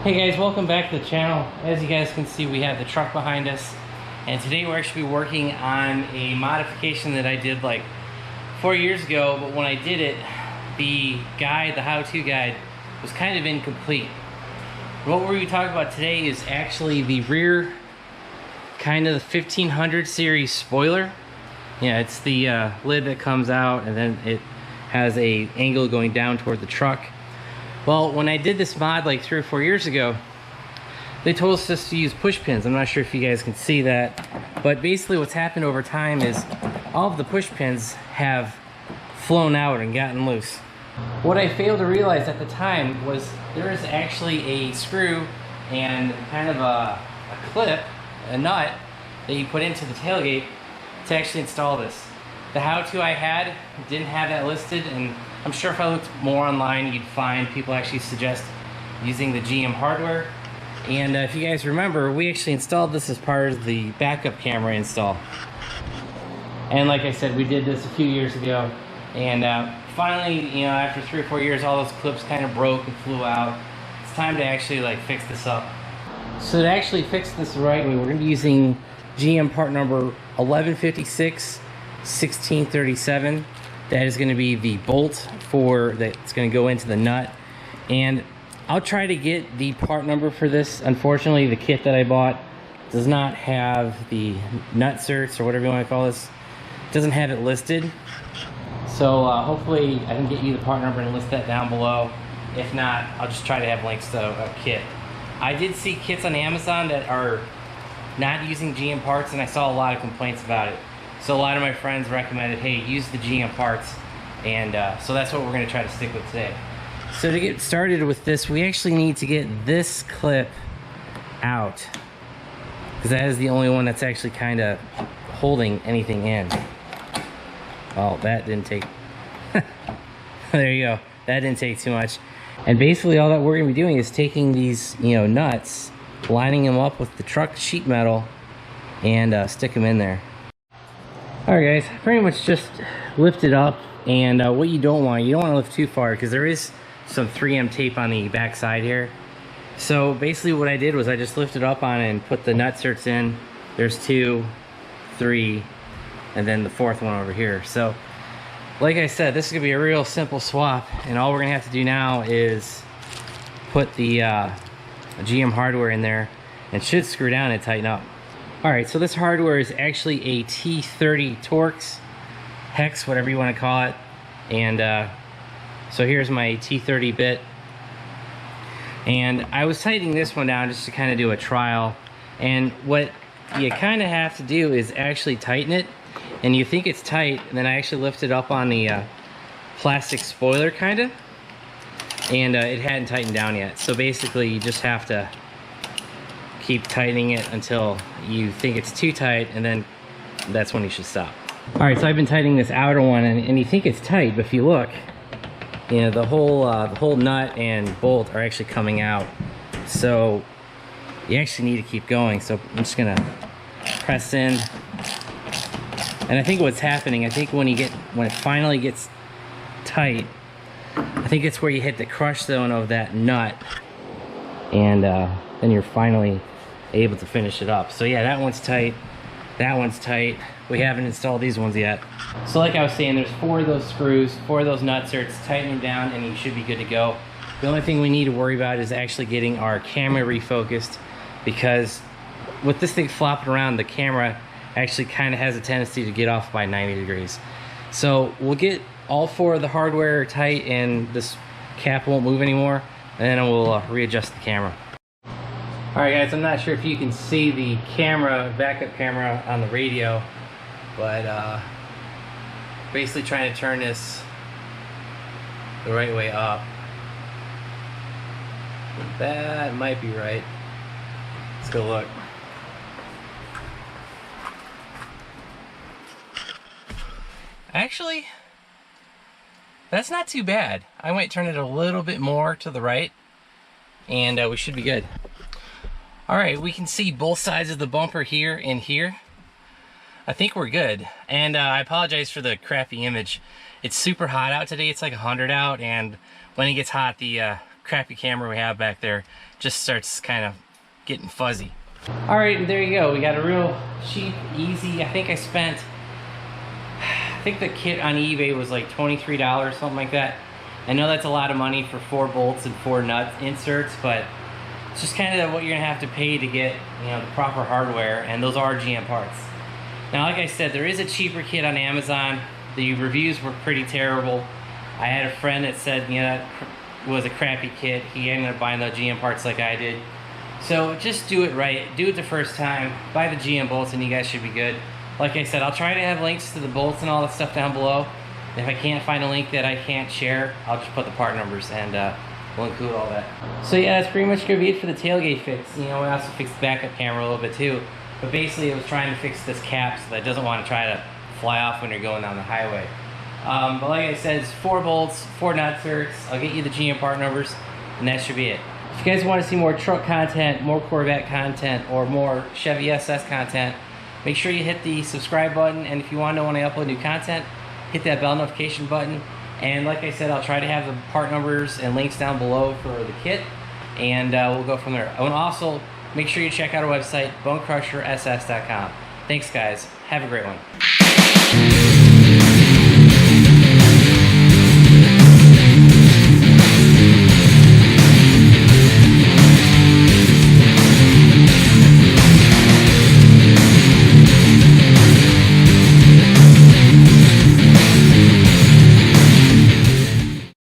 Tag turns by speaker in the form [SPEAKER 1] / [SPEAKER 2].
[SPEAKER 1] Hey guys, welcome back to the channel. As you guys can see, we have the truck behind us, and today we're actually working on a modification that I did like 4 years ago, but when I did it, the guide, the how-to guide, was kind of incomplete. What we're going to be talking about today is actually the rear, kind of the 1500 series spoiler. Yeah, it's the lid that comes out and then it has a angle going down toward the truck. Well, when I did this mod like 3 or 4 years ago, they told us just to use push pins. I'm not sure if you guys can see that, but basically what's happened over time is all of the push pins have flown out and gotten loose. What I failed to realize at the time was there is actually a screw and kind of a clip, a nut, that you put into the tailgate to actually install this. The how-to I had didn't have that listed, and I'm sure if I looked more online, you'd find people actually suggest using the GM hardware. And if you guys remember, we actually installed this as part of the backup camera install. And like I said, we did this a few years ago, and finally, you know, after 3 or 4 years, all those clips kind of broke and flew out. It's time to actually like fix this up. So to actually fix this the right way, we're going to be using GM part number 1156 1637. That is going to be the bolt for that's going to go into the nut, and I'll try to get the part number for this. Unfortunately, the kit that I bought does not have the nut certs, or whatever you want to call this. It doesn't have it listed, so hopefully I can get you the part number and list that down below. If not, I'll just try to have links to a kit. I did see kits on Amazon that are not using GM parts, and I saw a lot of complaints about it. So a lot of my friends recommended, hey, use the GM parts, and so that's what we're going to try to stick with today. So to get started with this, we actually need to get this clip out, because that is the only one that's actually kind of holding anything in. Oh, that didn't take... There you go. That didn't take too much. And basically all that we're going to be doing is taking these, you know, nuts, lining them up with the truck sheet metal, and stick them in there. Alright guys, pretty much just lift it up, and what you don't want to lift too far, because there is some 3M tape on the back side here. So basically what I did was I just lifted up on it and put the nut certs in. There's 2, 3, and then the 4th one over here. So like I said, this is going to be a real simple swap, and all we're going to have to do now is put the GM hardware in there, and it should screw down and tighten up. Alright, so this hardware is actually a T30 Torx, hex, whatever you want to call it. And so here's my T30 bit. And I was tightening this one down just to kind of do a trial. And what you kind of have to do is actually tighten it. And you think it's tight, and then I actually lifted up on the plastic spoiler kind of. And it hadn't tightened down yet. So basically you just have to keep tightening it until you think it's too tight, and then that's when you should stop. Alright, so I've been tightening this outer one, and you think it's tight, but if you look, you know, the whole nut and bolt are actually coming out. So you actually need to keep going. So I'm just gonna press in. And I think what's happening, I think when it finally gets tight, I think it's where you hit the crush zone of that nut, and then you're finally able to finish it up. So yeah, that one's tight, that one's tight. We haven't installed these ones yet. So like I was saying, there's 4 of those screws, 4 of those nut certs. Tighten them down and you should be good to go. The only thing we need to worry about is actually getting our camera refocused, because with this thing flopping around, the camera actually kind of has a tendency to get off by 90 degrees. So we'll get all 4 of the hardware tight and this cap won't move anymore, and then we'll readjust the camera. Alright guys, I'm not sure if you can see the camera, backup camera on the radio, but basically trying to turn this the right way up. That might be right. Let's go look. Actually, that's not too bad. I might turn it a little bit more to the right, and we should be good. Alright, we can see both sides of the bumper here and here. I think we're good. And I apologize for the crappy image. It's super hot out today. It's like 100 out, and when it gets hot, the crappy camera we have back there just starts kind of getting fuzzy. All right, and there you go. We got a real cheap, easy, I think the kit on eBay was like $23, something like that. I know that's a lot of money for 4 bolts and 4 nut inserts, but it's just kind of what you're gonna have to pay to get, you know, the proper hardware, and those are GM parts. Now, like I said, there is a cheaper kit on Amazon. The reviews were pretty terrible. I had a friend that said, you know, that was a crappy kit. He ended up buying the GM parts like I did. So just do it right. Do it the first time. Buy the GM bolts and you guys should be good. Like I said, I'll try to have links to the bolts and all that stuff down below. If I can't find a link that I can't share, I'll just put the part numbers and we'll include all that. So yeah, that's pretty much gonna be it for the tailgate fix. You know, we also fixed the backup camera a little bit too. But basically, it was trying to fix this cap so that it doesn't want to try to fly off when you're going down the highway. But like I said, it's 4 bolts, 4 nut inserts. I'll get you the GM part numbers, and that should be it. If you guys want to see more truck content, more Corvette content, or more Chevy SS content, make sure you hit the subscribe button. And if you want to know when I upload new content, hit that bell notification button. And like I said, I'll try to have the part numbers and links down below for the kit, and we'll go from there. And also, make sure you check out our website, BonecrrusherSS.com. Thanks, guys. Have a great one.